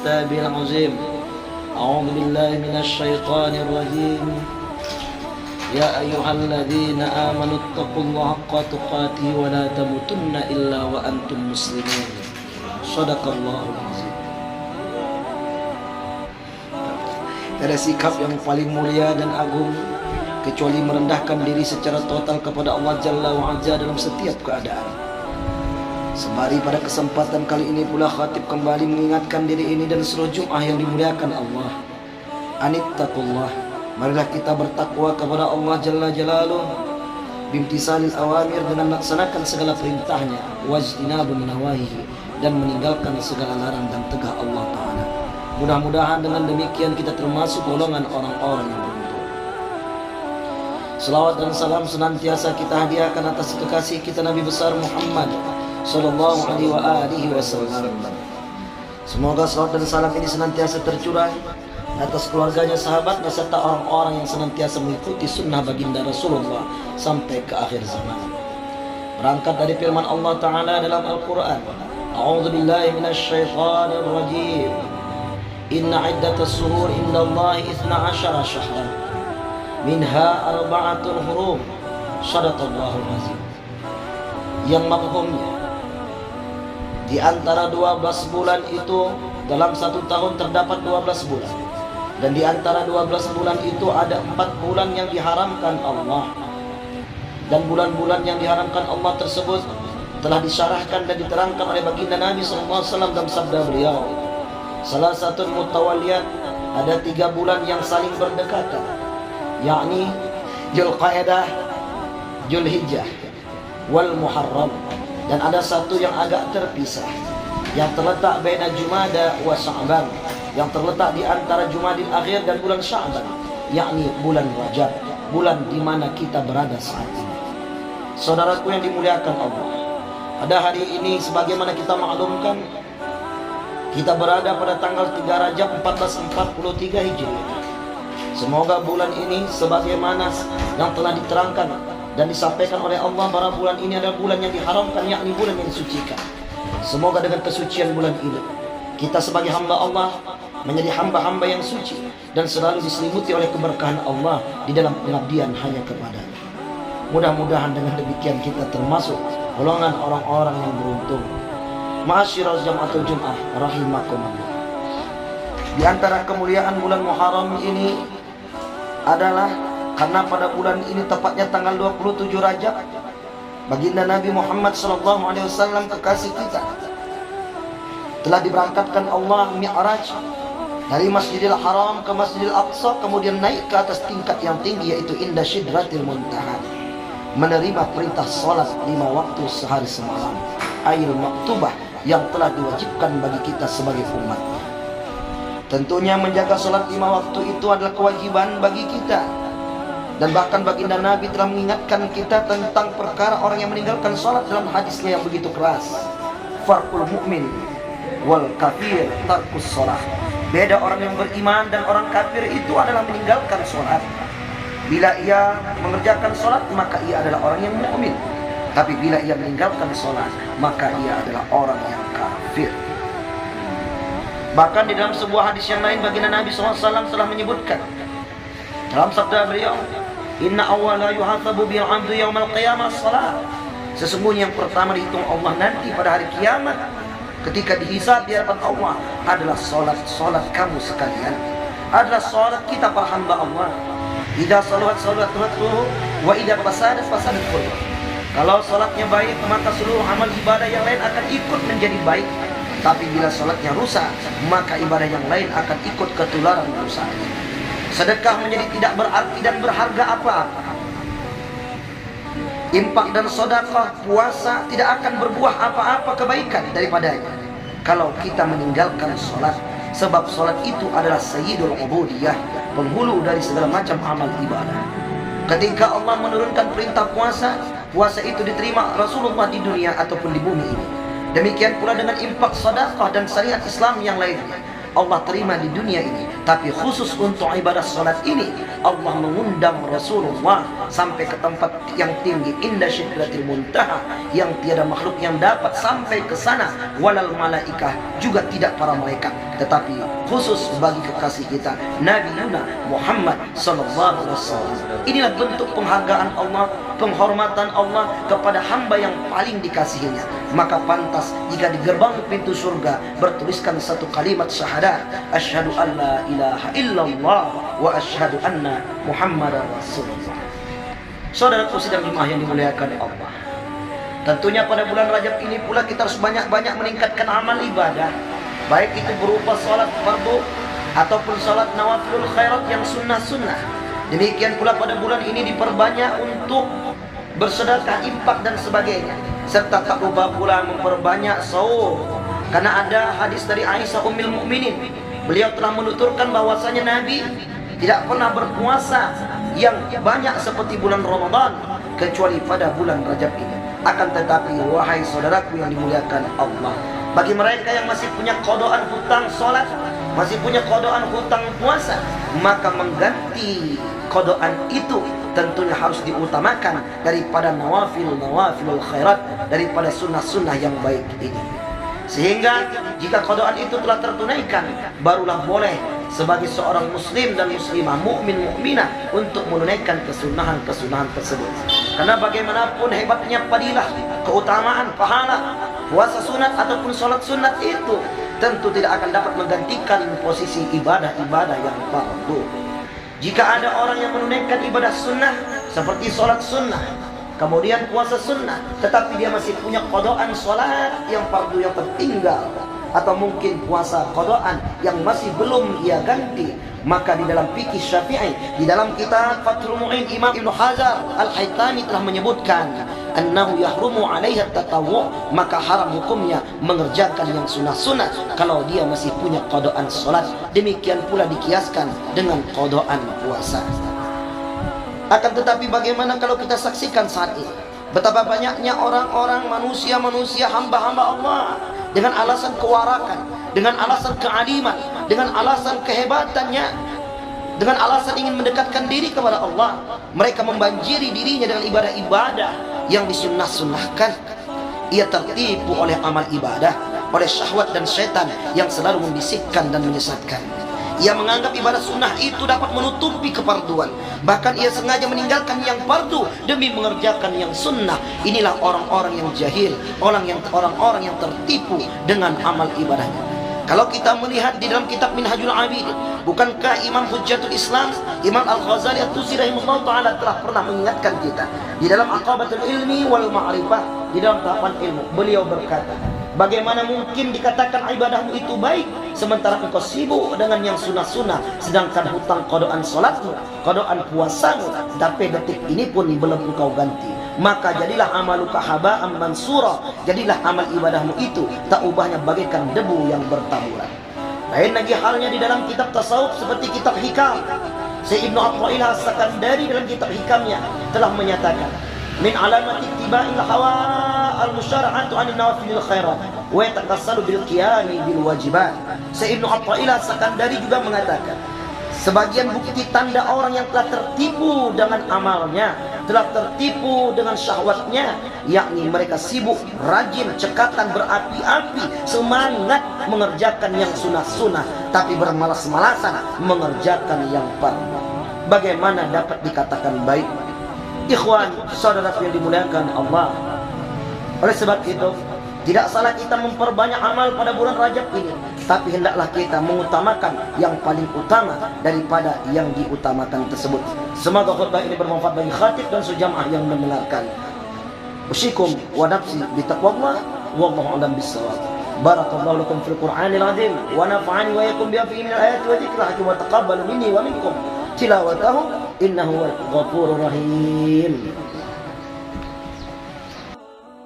كتابه العظيم. أعوذ بالله من الشيطان الرجيم. يا أيها الذين آمنوا اتقوا الله حق تقاته ولا تموتن إلا وأنتم مسلمون. صدق الله العظيم. Ada sikap yang paling mulia dan agung kecuali merendahkan diri secara total kepada Allah Jalla wa'ala dalam setiap keadaan. Sembari pada kesempatan kali ini pula khatib kembali mengingatkan diri ini dan seluruh Jum'ah yang dimuliakan Allah. Anittaqullah, marilah kita bertakwa kepada Allah Jalla Jalaluh, bimtisalil awamir, dengan melaksanakan segala perintahnya, wajtinabu minawahihi, dan meninggalkan segala larang dan tegah Allah Ta'ala. Mudah-mudahan dengan demikian kita termasuk golongan orang-orang yang beruntung. Selawat dan salam senantiasa kita hadiahkan atas kekasih kita Nabi besar Muhammad sallallahu alaihi wasallam. Semoga salawat dan salam ini senantiasa tercurah atas keluarganya, sahabatnya, serta orang-orang yang senantiasa mengikuti sunnah baginda Rasulullah sampai ke akhir zaman. Berangkat dari firman Allah Ta'ala dalam Al-Quran, A'udzu billahi minasyaitonir rajim. Inna iddatas suhur indallahi 12 syahran minha arba'atul hurum. Shadaqallahul azim. Yang makhumnya, di antara 12 bulan itu, dalam satu tahun terdapat 12 bulan, dan di antara 12 bulan itu ada 4 bulan yang diharamkan Allah. Dan bulan-bulan yang diharamkan Allah tersebut telah disyarahkan dan diterangkan oleh baginda Nabi SAW dalam sabda beliau, salah satu mutawaliyat, ada 3 bulan yang saling berdekatan, yakni Dzulqa'dah, Dzulhijjah, wal Muharram, dan ada satu yang agak terpisah yang terletak baina Jumada wa Sya'ban, yang terletak di antara Jumadil Akhir dan bulan Sya'ban, yakni bulan Rajab, bulan di mana kita berada saat ini. Saudaraku yang dimuliakan Allah, pada hari ini sebagaimana kita maklumkan, kita berada pada tanggal 3 Rajab 1443 Hijriah. Semoga bulan ini sebagaimana yang telah diterangkan dan disampaikan oleh Allah, bahwa bulan ini adalah bulan yang diharamkan, yakni bulan yang disucikan. Semoga dengan kesucian bulan ini kita sebagai hamba Allah menjadi hamba-hamba yang suci dan selalu diselimuti oleh keberkahan Allah di dalam pengabdian hanya kepada-Nya. Mudah-mudahan dengan demikian kita termasuk golongan orang-orang yang beruntung. Ma'asyiral jama'atul Jum'ah rahimakumullah. Di antara kemuliaan bulan Muharram ini adalah karena pada bulan ini, tepatnya tanggal 27 Rajab, baginda Nabi Muhammad SAW, kekasih kita, telah diberangkatkan Allah Mi'raj dari Masjidil Haram ke Masjidil Aqsa, kemudian naik ke atas tingkat yang tinggi, yaitu Indah Sidratil Muntaha, menerima perintah salat 5 waktu sehari semalam, ail maktubah, yang telah diwajibkan bagi kita sebagai umat. Tentunya menjaga salat 5 waktu itu adalah kewajiban bagi kita. Dan bahkan baginda Nabi telah mengingatkan kita tentang perkara orang yang meninggalkan salat dalam hadisnya yang begitu keras. Farqul mu'min wal kafir tarkus salat. Beda orang yang beriman dan orang kafir itu adalah meninggalkan salat. Bila ia mengerjakan salat, maka ia adalah orang yang mukmin. Tapi bila ia meninggalkan salat, maka ia adalah orang yang kafir. Bahkan di dalam sebuah hadis yang lain, baginda Nabi SAW telah menyebutkan dalam sabda beliau, Inna awwala yuhasabu bil 'abdu yaumal qiyamah salat. Sesungguhnya yang pertama dihitung Allah nanti pada hari kiamat, ketika dihisab di hadapan Allah, adalah salat kamu sekalian, adalah salat kita para hamba Allah. Idza salat wa idza fasadat kullu. Kalau salatnya baik, maka seluruh amal ibadah yang lain akan ikut menjadi baik. Tapi bila salatnya rusak, maka ibadah yang lain akan ikut ketularan rusak. Sedekah menjadi tidak berarti dan berharga apa-apa. Infak dan sedekah, puasa tidak akan berbuah apa-apa kebaikan daripadanya kalau kita meninggalkan salat. Sebab salat itu adalah sayyidul ubudiyah, penghulu dari segala macam amal ibadah. Ketika Allah menurunkan perintah puasa, puasa itu diterima Rasulullah di dunia ataupun di bumi ini. Demikian pula dengan infak, sedekah dan syariat Islam yang lainnya. Allah terima di dunia ini. Tapi khusus untuk ibadah salat ini Allah mengundang Rasulullah sampai ke tempat yang tinggi, inda sidratil muntaha, yang tiada makhluk yang dapat sampai ke sana, walal malaikah, juga tidak para malaikat, tetapi khusus bagi kekasih kita Nabi Muhammad sallallahu alaihi wasallam. Inilah bentuk penghargaan Allah, penghormatan Allah kepada hamba yang paling dikasihinya. Maka pantas jika di gerbang pintu surga bertuliskan satu kalimat syahadat, asyhadu an la ilaha illallah wa asyhadu anna Muhammadar Rasulullah. Saudaraku sidang jemaah yang dimuliakan Allah, tentunya pada bulan Rajab ini pula kita harus banyak-banyak meningkatkan amal ibadah, baik itu berupa sholat fardu ataupun sholat nawafilul khairat yang sunnah-sunnah. Demikian pula pada bulan ini diperbanyak untuk bersedekah, infak dan sebagainya, serta tak lupa pula memperbanyak saum. Karena ada hadis dari Aisyah Ummul Mukminin, beliau telah menuturkan bahwasanya Nabi tidak pernah berpuasa yang banyak seperti bulan Ramadan kecuali pada bulan Rajab ini. Akan tetapi wahai saudaraku yang dimuliakan Allah, bagi mereka yang masih punya kodoan hutang sholat, masih punya kodoan hutang puasa, maka mengganti kodoan itu tentunya harus diutamakan daripada nawafilul khairat, daripada sunnah-sunnah yang baik ini. Sehingga jika kodoan itu telah tertunaikan, barulah boleh sebagai seorang muslim dan muslimah, mukmin mukminah, untuk menunaikan kesunahan-kesunahan tersebut. Karena bagaimanapun hebatnya fadilah, keutamaan, pahala puasa sunat ataupun sholat sunat itu tentu tidak akan dapat menggantikan posisi ibadah-ibadah yang fardu. Jika ada orang yang menunaikan ibadah sunnah seperti sholat sunnah, kemudian puasa sunnah, tetapi dia masih punya kodoan sholat yang fardu yang tertinggal, atau mungkin puasa kodoan yang masih belum ia ganti, maka di dalam fikih Syafi'i, di dalam kitab Fathul Mu'in, Imam Ibnu Hajar Al-Haytami telah menyebutkan annahu yahrumu alaiha tatawwu', maka haram hukumnya mengerjakan yang sunnah-sunnah kalau dia masih punya kodoan sholat. Demikian pula dikiaskan dengan kodoan puasa. Akan tetapi bagaimana kalau kita saksikan saat ini betapa banyaknya orang-orang, manusia hamba-hamba Allah, dengan alasan kewarakan, dengan alasan kealiman, dengan alasan kehebatannya, dengan alasan ingin mendekatkan diri kepada Allah, mereka membanjiri dirinya dengan ibadah-ibadah yang disunnah-sunnahkan. Ia tertipu oleh amal ibadah, oleh syahwat dan setan yang selalu membisikkan dan menyesatkan. Ia menganggap ibadah sunnah itu dapat menutupi kefarduan, bahkan ia sengaja meninggalkan yang fardu demi mengerjakan yang sunnah. Inilah orang-orang yang jahil, orang-orang yang tertipu dengan amal ibadahnya. Kalau kita melihat di dalam kitab Minhajul Abid, bukankah Imam Hujjatul Islam Imam Al-Ghazali At-Tusi rahimahullah ta'ala telah pernah mengingatkan kita di dalam Aqabatul Ilmi wal Ma'rifah, di dalam tahapan ilmu, beliau berkata, bagaimana mungkin dikatakan ibadahmu itu baik sementara engkau sibuk dengan yang sunnah-sunnah, sedangkan hutang kodoan sholatmu, kodoan puasamu sampai detik ini pun belum engkau ganti. Maka jadilah amaluka haba'an mansura, jadilah amal ibadahmu itu tak ubahnya bagaikan debu yang bertaburan. Lain lagi halnya di dalam kitab tasawuf seperti kitab hikam. Syekh Ibnu Athaillah As-Sakandari dalam kitab hikamnya telah menyatakan, min alamati ittiba'il hawa al-musyara'atu 'anil nawafilil khairat wa yatakassalu bil qiyami bil wajibat. Syekh Ibnu Athaillah As-Sakandari juga mengatakan, sebagian bukti tanda orang yang telah tertipu dengan amalnya, telah tertipu dengan syahwatnya, yakni mereka sibuk, rajin, cekatan, berapi-api, semangat mengerjakan yang sunnah-sunnah, tapi bermalas-malasan mengerjakan yang fardu. Bagaimana dapat dikatakan baik? Ikhwan, saudara yang dimuliakan Allah, oleh sebab itu tidak salah kita memperbanyak amal pada bulan Rajab ini, tapi hendaklah kita mengutamakan yang paling utama daripada yang diutamakan tersebut. Semoga khutbah ini bermanfaat bagi khatib dan sejamaah yang mendengarkan. Usikum wa nafsi bitaqwallah, wallahu a'lam bissawab. Barakallahu lakum fil Qur'anil azim wa nafa'ani wa iyyakum bi min al-ayati wa dzikril hakim wa taqabbal minni wa minkum tilawatahu innahu wal ghafurur rahim.